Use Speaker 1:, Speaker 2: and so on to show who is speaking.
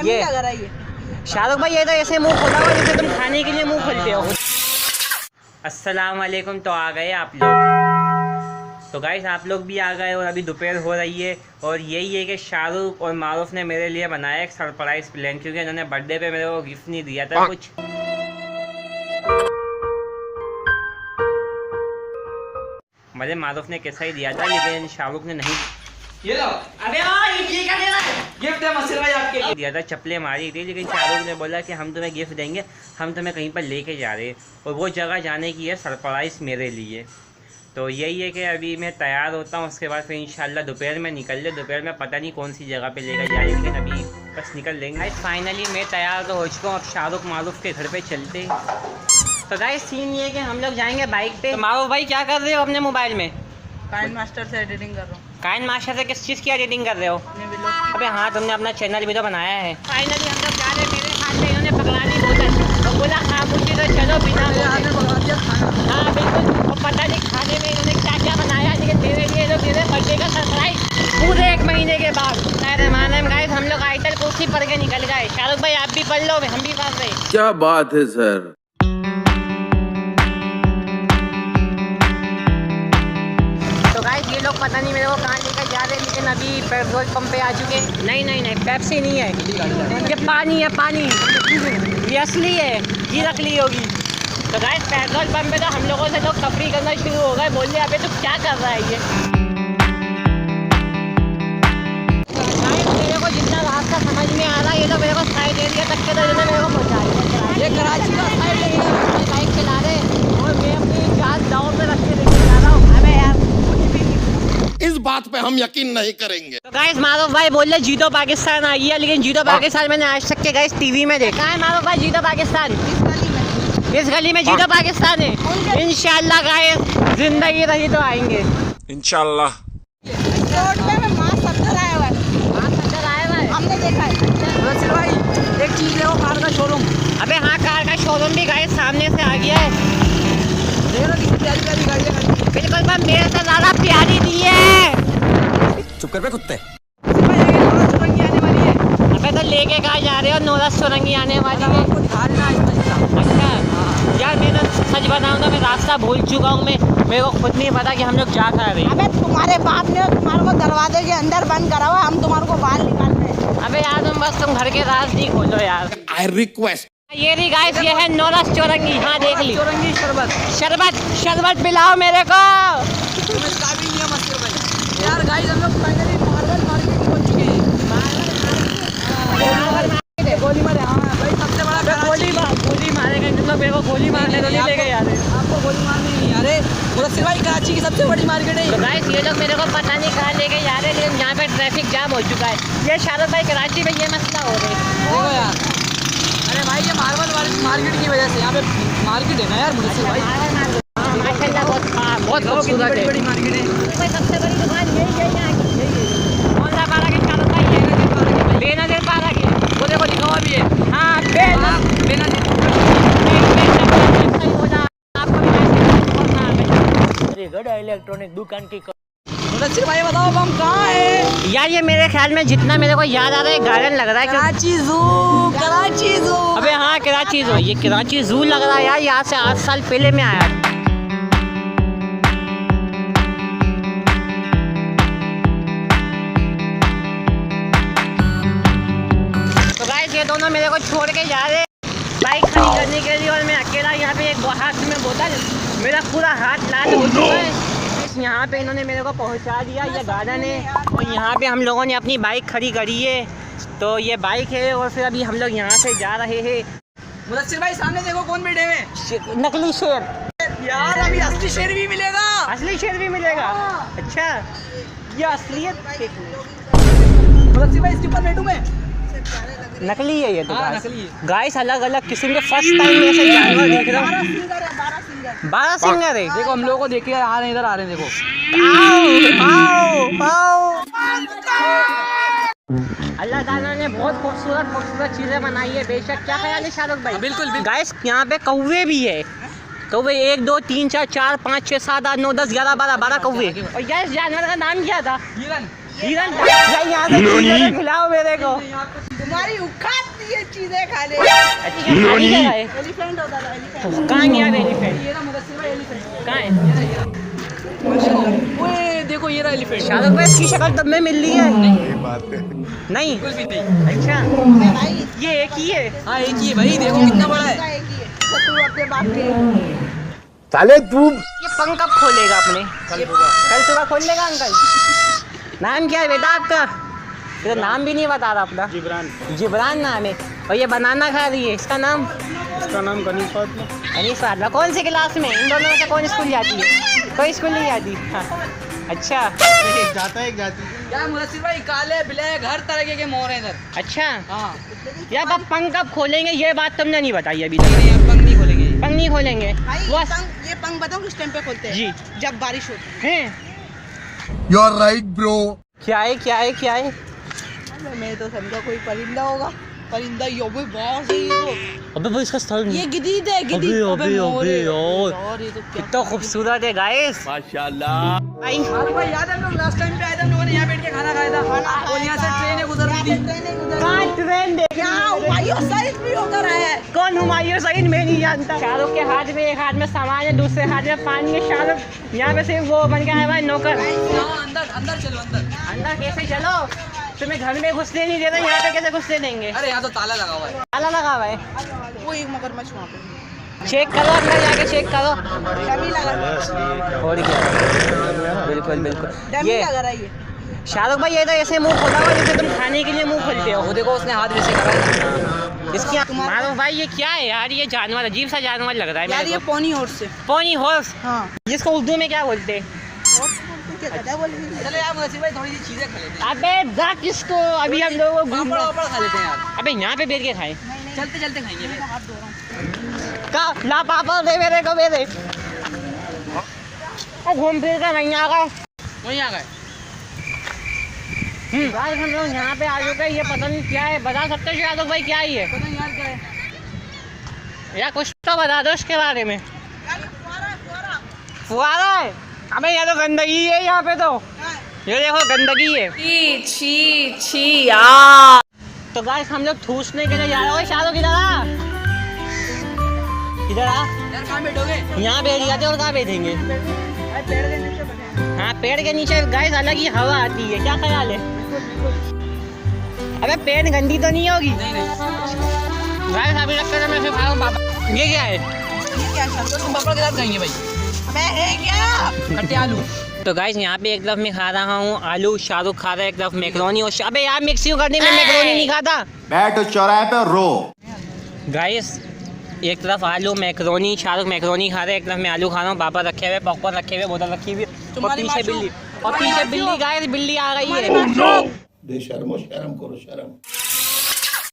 Speaker 1: ये शाहरुख भाई, ये तो ऐसे मुंह खोला हुआ जैसे तुम खाने के लिए मुंह खोलते हो। अस्सलाम वालेकुम। तो आ गए आप लोग। तो गाइस आप लोग भी आ गए और अभी दोपहर हो रही है और यही है कि शाहरुख और मारूफ ने मेरे लिए बनाया एक सरप्राइज़ प्लान, क्योंकि उन्होंने बर्थडे पे मेरे को गिफ्ट नहीं दिया था कुछ। मुझे मारूफ ने कैसा ही दिया था, लेकिन शाहरुख ने नहीं।
Speaker 2: ये लो।
Speaker 1: अबे ये क्या दे रहा है?
Speaker 2: गिफ्ट है मसीर भाई आपके लिए।
Speaker 1: दिया था, चप्पलें मारी थी, लेकिन शाहरुख ने बोला कि हम तुम्हें गिफ्ट देंगे, हम तुम्हें कहीं पर लेके जा रहे हैं और वो जगह जाने की है सरप्राइज़ मेरे लिए। तो यही है कि अभी मैं तैयार होता हूँ, उसके बाद फिर इंशाल्लाह दोपहर में निकल ले। दोपहर में पता नहीं कौन सी जगह पे लेकर जाए, लेकिन अभी बस निकल लेंगे। फाइनली मैं तैयार तो हो चुका हूँ, अब शाहरुख मारूफ के घर पे चलते। तो गाइस सीन ये है कि हम लोग जाएंगे बाइक पे। तो मारूफ भाई क्या कर रहे हो अपने मोबाइल में?
Speaker 3: काइन मास्टर से एडिटिंग कर रहा हूँ।
Speaker 1: काइन मास्टर से किस चीज़ की एडिटिंग कर रहे हो? अबे हाँ, तुमने अपना चैनल भी तो बनाया है। फाइनली हम लोग जा रहे हैं। मेरे हाथ में इन्होंने पकड़ा ली बोतल और बोला खामोशी से चलो बिना हाँ बिल्कुल। और पता नहीं खाने में इन्होंने क्या क्या बनाया, लेकिन मेरे लिए तो मेरे बर्थडे का सरप्राइज पूरे 1 महीने के बाद। गाइस हम लोग आइटल कुर्सी पढ़ के निकल गए। शाहरुख भाई आप भी पढ़ लो, हम भी पढ़ रहे।
Speaker 4: क्या बात है सर।
Speaker 1: तो गाइस ये लोग पता नहीं मेरे को कहाँ लेकर जा रहे हैं, लेकिन अभी पेट्रोल पंप पे आ चुके हैं। नहीं पेप्सी नहीं है, ये पानी है, पानी ये असली है, ये नकली होगी। तो गाइस पेट्रोल पंप पे तो हम लोगों से लोग तफरी करना शुरू हो गए, बोल रहे अबे तो क्या कर रहा है ये। गाइस मेरे को जितना रास्ता समझ में आ रहा है, ये तो मेरे को साइड एरिया तक के तो इन्होंने मेरे को पहुँचाया। ये कराची का साइड एरिया बाइक चला रहे और मैं अपनी जान दाव पे रख के लेके जा रहा हूँ। अबे यार
Speaker 4: इस बात पे हम यकीन नहीं करेंगे।
Speaker 1: तो गाइस मारूफ भाई बोल रहे जीतो पाकिस्तान आई है, लेकिन जीतो पाकिस्तान मैंने आज तक के गाइस टीवी में देखा है। मारूफ भाई जीतो पाकिस्तान इस गली में जीतो पाकिस्तान है। इंशाल्लाह गाइस जिंदगी रही तो आएंगे
Speaker 4: इंशाल्लाह।
Speaker 3: रोड पे में मास्क अंदर आया हुआ है, हमने देखा है। भाई एक चीज है वो कार का शोरूम।
Speaker 1: अबे हाँ कार का शोरूम भी गाइस सामने से आ गया है। बिल्कुल मेरे से ज्यादा प्यारी दी है।
Speaker 4: चुप कर बे कुत्ते।
Speaker 1: अबे तो लेके कहाँ जा रहे हो? नौरस सुरंगी आने वाली है। अच्छा यार मैं तो सच बताऊँ तो मैं रास्ता भूल चुका हूँ। मेरे को खुद नहीं पता कि हम लोग जा कर रहे हैं।
Speaker 3: अबे तुम्हारे बाप ने तुम्हारे को दरवाजे के अंदर बंद करा हुआ, हम तुम्हारे को बाहर निकालते हैं।
Speaker 1: अबे यार तुम घर के राज नहीं खोलो यार।
Speaker 4: I request.
Speaker 1: ये रही गाइस, ये है नौरस चौरंगी। हाँ देख ली
Speaker 3: चौरंगी
Speaker 1: शरबत पिलाओ मेरे को।
Speaker 3: यार गाइस हम लोग फाइनली मार्बल मार्केट पहुंच चुके हैं। गोली मारे। हाँ भाई सबसे बड़ा
Speaker 1: गोली मारेगा तुम लोग। मेरे को गोली मारने तो नहीं लेके जा रहे।
Speaker 3: आपको गोली मारनी नहीं आ रहे। मुदस्सिर भाई कराची की सबसे बड़ी मार्केट है।
Speaker 1: तो गाइस ये लोग मेरे को पता नहीं कहाँ लेके जा रहे, लेकिन यहाँ पे ट्रैफिक जाम हो चुका है। ये शाहरुख भाई कराची में ये मसला हो रहा है।
Speaker 3: देखो यार, अरे भाई ये मार्बल मार्केट की वजह से यहाँ पे मार्केट है ना यार मुदस्सिर भाई।
Speaker 1: माशाल्लाह बहुत खूबसूरत है।
Speaker 3: बड़ी मार्केट है।
Speaker 1: सबसे बड़ी दुकान यही है यहाँ की। कौन सा पारा के शाहरुख भाई? बेनज़ीर पारा के।
Speaker 3: वो देखो लिखा हुआ भी है।
Speaker 1: हाँ
Speaker 3: बेनज़ीर।
Speaker 1: इलेक्ट्रॉनिक दुकान की।
Speaker 3: मुदस्सिर भाई बताओ अब हम कहाँ हैं?
Speaker 1: यार ये मेरे ख्याल में जितना मेरे को याद आ रहा है गार्डन लग रहा है।
Speaker 3: कराची ज़ू।
Speaker 1: अबे हाँ कराची ज़ू, ये कराची ज़ू लग रहा है यार। यहाँ से 8 साल पहले में आया। तो गाइस ये दोनों मेरे को छोड़ के जा रहे बाइक खड़ी करने के लिए, और मैं अकेला यहाँ पे एक हाथ में बोतल, मेरा पूरा हाथ लाल हो चुका है। यहाँ पे इन्होंने मेरे को पहुँचा दिया। ये गार्डन है और यहाँ पे हम लोगों ने अपनी बाइक खड़ी करी है। तो ये बाइक है और फिर अभी हम लोग यहाँ से जा रहे हैं।
Speaker 3: मुदस्सिर भाई सामने देखो कौन बैठे हुए?
Speaker 1: नकली शेर।
Speaker 3: यार अभी असली शेर भी मिलेगा।
Speaker 1: असली शेर भी मिलेगा? अच्छा ये असलियत।
Speaker 3: मुदस्सिर भाई इसके ऊपर बैठूं मैं?
Speaker 1: नकली है ये तो।
Speaker 3: हाँ, नकली है।
Speaker 1: गाइस अलग अलग किस्म के फर्स्ट टाइम में ऐसे जानवर देख रहा हूँ। 12 सिंगर है।
Speaker 3: देखो हम लोगों को देखिए आ रहे हैं, इधर आ रहे हैं देखो।
Speaker 1: अल्लाह ताला ने बहुत खूबसूरत चीज़ें बनाई है बेशक। क्या ख्याल है शाहरुख भाई?
Speaker 3: बिल्कुल।
Speaker 1: गाइस यहाँ पे कौवे भी है। कौवे 1 2 3 4 4 5 6 7 8 9 10 11 12 कौवे। और यार जानवर का नाम क्या था?
Speaker 3: हिरन।
Speaker 1: हिरन। यहाँ से खिलाओ मेरे को।
Speaker 3: तुम्हारी औकात नहीं है चीजें खाने।
Speaker 1: अच्छा खाली जगह है।
Speaker 3: एलिफेंट होता था एलिफेंट।
Speaker 1: कहाँ गया एलिफेंट?
Speaker 3: ये ना मुदस्सिर भाई एलिफेंट।
Speaker 1: कहाँ है?
Speaker 3: ओए देखो ये रहा एलिफेंट।
Speaker 1: शाहरुख भाई इसकी शक्ल तब में मिल रही है। नहीं
Speaker 3: कुछ भी नहीं।
Speaker 1: अच्छा
Speaker 3: भाई
Speaker 1: ये एक ही है।
Speaker 3: हाँ एक ही है भाई, देखो कितना बड़ा है। एक ही है। तो तू अपने बाप के
Speaker 4: साले तू
Speaker 1: ये पंख कब खोलेगा अपने? कल सुबह खोल लेगा अंकल। नाम क्या है बेटा आपका? ये तो नाम भी नहीं बता रहा अपना। जिब्रान नाम है। और ये बनाना खा रही है, इसका नाम?
Speaker 5: इसका नाम गनीश फातिमा।
Speaker 1: अनीस फातिमा। कौन सी क्लास में? इन दोनों में से कौन स्कूल जाती है? कोई स्कूल नहीं जाती। हाँ। अच्छा
Speaker 5: एक जाता है एक जाती है।
Speaker 3: क्या मुदस्सिर भाई, काले ब्लैक हर तरह के मोर हैं इधर।
Speaker 1: अच्छा
Speaker 3: हाँ
Speaker 1: यार अब पंख कब खोलेंगे ये बात तुमने नहीं बताई अभी तक।
Speaker 3: नहीं अब पंख नहीं खोलेंगे।
Speaker 1: पंख नहीं खोलेंगे
Speaker 3: भाई
Speaker 1: बस।
Speaker 3: ये पंख बताओ किस टाइम पे खोलते हैं?
Speaker 1: जी।
Speaker 3: जब बारिश होती
Speaker 1: हैं?
Speaker 4: You are right bro.
Speaker 1: क्या है क्या है क्या है?
Speaker 3: है। मैं तो समझा कोई परिंदा होगा। परिंदा ही हो भाई, बहुत सही है तो।
Speaker 1: अबे वो इसका स्थल
Speaker 3: ये गिद्ध है, गिद्ध।
Speaker 1: अबे
Speaker 3: मोर है।
Speaker 1: यार
Speaker 3: यार ये तो क्या
Speaker 1: कितना खूबसूरत है गाइस।
Speaker 4: माशाल्लाह।
Speaker 1: भाई
Speaker 3: अरे भाई याद है हम लोग लास्ट टाइम पे आए थे, हम लोगों ने यहाँ बैठ के खाना खाया था और यहाँ से ट्रेनें गुजर रही थी।
Speaker 1: कहाँ ट्रेन देख?
Speaker 3: यहाँ हुमायूं साइड भी होकर आया है।
Speaker 1: कौन हुमायूं सईद? मैं नहीं जानता। शाहरुख के हाथ में एक हाथ में सामान है, दूसरे हाथ में पानी है। शाहरुख यहाँ पे सिर्फ वो बन के आया हुआ है नौकर।
Speaker 3: अंदर अंदर चलो अंदर।
Speaker 1: अंदर कैसे चलो? तुम्हें घर में घुसने नहीं दे रहे, यहाँ पे कैसे घुसने देंगे?
Speaker 3: अरे यहाँ तो ताला लगा हुआ है।
Speaker 1: ताला लगा हुआ है।
Speaker 3: वो एक मगरमच्छ वहाँ पे।
Speaker 1: चेक करो अंदर जाके, चेक करो।
Speaker 3: डमी लगा।
Speaker 1: और क्या? बिल्कुल बिल्कुल।
Speaker 3: डमी
Speaker 1: ये
Speaker 3: लगा रहा है ये।
Speaker 1: शाहरुख भाई ये तो ऐसे मुंह खोला हुआ जैसे तुम खाने के लिए मुंह खोलते हो।
Speaker 3: वो देखो उसने हाथ वैसे करा है।
Speaker 1: इसकी शाहरुख भाई ये क्या है यार? ये जानवर अजीब सा जानवर लग रहा है
Speaker 3: यार
Speaker 1: मेरे
Speaker 3: ये
Speaker 1: को।
Speaker 3: पोनी हॉर्स से।
Speaker 1: Pony horse?
Speaker 3: हाँ।
Speaker 1: जिसको उर्दू में क्या बोलते हैं?
Speaker 3: चलो यार मुदस्सिर भाई थोड़ी सी चीजें खा लेते हैं।
Speaker 1: अबे जा किसको? अभी हम लोगों को घूमना।
Speaker 3: पापड़ खा लेते हैं यार।
Speaker 1: अबे यहाँ पे बैठ के खाए।
Speaker 3: चलते चलते खाएंगे भाई।
Speaker 1: का ला पापड़ दे मेरे को मेरे। घूम फिर कर वहीं आ गए।
Speaker 3: वहीं आ गए।
Speaker 1: गाइस हम लोग यहाँ पे आ चुके हैं। ये पता नहीं क्या है, बता सकते हो शाहरुख भाई क्या ही है?
Speaker 3: पता नहीं यार क्या है।
Speaker 1: या कुछ तो बता दो उसके बारे में। फुहारा है? अबे ये तो गंदगी है यहाँ पे तो। ये देखो गंदगी है।
Speaker 3: छी छी यार।
Speaker 1: तो गाइस हम लोग ठूसने के लिए जा रहे हैं। शाहरुख इधर आ, इधर आ।
Speaker 3: यार कहाँ बैठोगे?
Speaker 1: यहाँ बैठ जाते और कहाँ बैठेंगे?
Speaker 3: पेड़ के नीचे बैठे।
Speaker 1: हाँ पेड़ के नीचे गाइस अलग ही हवा आती है। क्या ख्याल है? अबे पेड़ गंदी तो नहीं होगी?
Speaker 3: नहीं
Speaker 1: गाइस अभी रख कर मैं फिर खाऊं पापा। ये क्या है?
Speaker 3: ये क्या है? तुम पापड़ के साथ खाएंगे भाई? मैं है क्या? खट्टे आलू।
Speaker 1: तो गाइस यहाँ पे एक तरफ मैं खा रहा हूँ आलू, शाहरुख खा रहा है एक तरफ मैकरोनी। और अबे यार मिक्स क्यों करनी? मैं मैकरोनी नहीं खाता।
Speaker 4: बैठ चौराहे पे रो।
Speaker 1: गाइस एक तरफ आलू मैकरोनी, शाहरुख मैकरोनी खा रहे हैं, एक तरफ मैं आलू खा रहा हूँ। पापा रखे हुए, पॉपकॉर्न रखे हुए, बोतल रखी हुई और
Speaker 3: तुम्हारी
Speaker 1: पीछे
Speaker 3: माशूक।
Speaker 1: बिल्ली। और पीछे बिल्ली गाइस, बिल्ली आ गई है।
Speaker 4: बेशर्मो शर्म करो शर्म।